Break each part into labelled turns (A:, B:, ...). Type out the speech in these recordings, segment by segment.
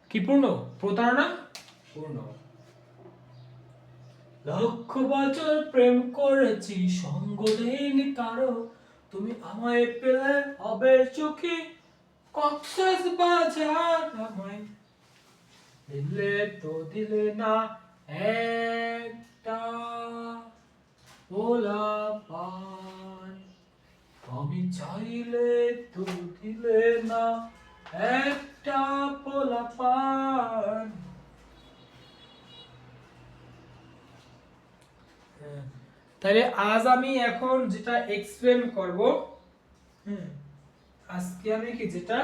A: কি পূর্ণ? প্রতারণা পূর্ণ। লক্ষ বছর প্রেম করেছি, সঙ্গ দেইনি কারো, তুমি আমায় পেলে হবে সুখী, কক্সেস বাজার আমায় দিলে তো দিলে না একটা পোলাপান, আমি চাইলে তো দিলে না একটা পোলাপান। তাহলে আজ আমি এখন যেটা এক্সপ্লেন করব, আজকে আমি কি যেটা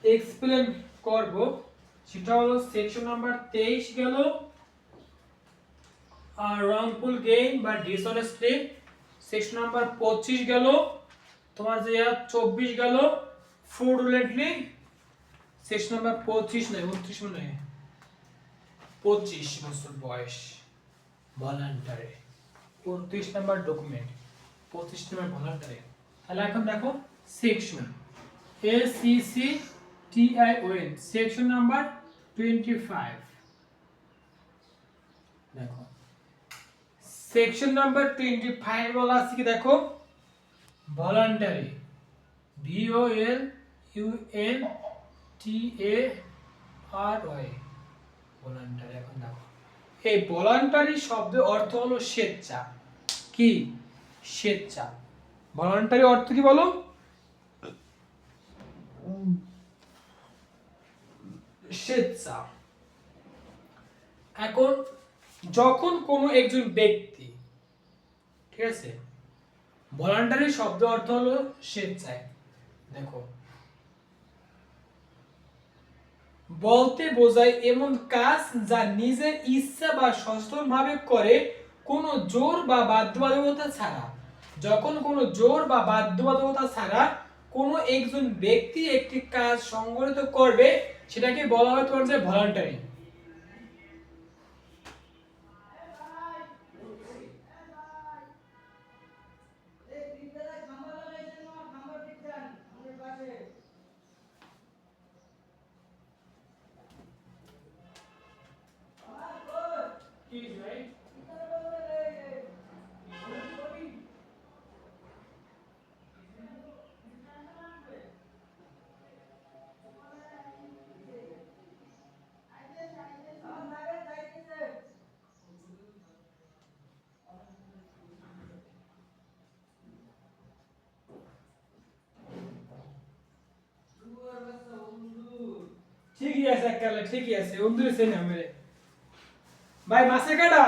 A: এক্সপ্লেন করব সেটা হলো সেকশন নাম্বার 23 গেল, আর wrongful gain বা dishonestly। সেকশন নাম্বার 25 গেল তোমার যে 24 গেল fraudulently। সেকশন নাম্বার 25 নয় 29 মনে হয়, 25 বছর বয়স voluntary, 29 number document, 25 number voluntary. তাহলে এখন দেখো সেকশন ACCTION সেকশন নাম্বার 25। দেখো সেকশন নাম্বার 25 বলা আছে কি, দেখো ভলান্টারি, VOLUNTARY ভলান্টারি। এখন দেখো এই ভলান্টারি শব্দের অর্থ হলো স্বেচ্ছা। কি? স্বেচ্ছা। ভলান্টারি অর্থ কি বলো? স্বেচ্ছা। এখন যখন কোনো একজন ব্যক্তি, ঠিক আছে, ভলান্টারি শব্দ অর্থ হলো স্বেচ্ছায়। দেখো বলতে বোঝায় এমন কাজ যা নিজের ইচ্ছা বা সচেতনভাবে করে, কোনো জোর বা বাধ্যবাধকতা ছাড়া। যখন কোনো জোর বা বাধ্যবাধকতা ছাড়া কোনো একজন ব্যক্তি একটি কাজ সংগঠিত করবে, সেটাকে বলা হয় তোমার যে ভলান্টারি। ঠিকই আছে, একালে ঠিকই আছে, অন্ধুরে সেনে মেরে ভাই মাসে কাটা।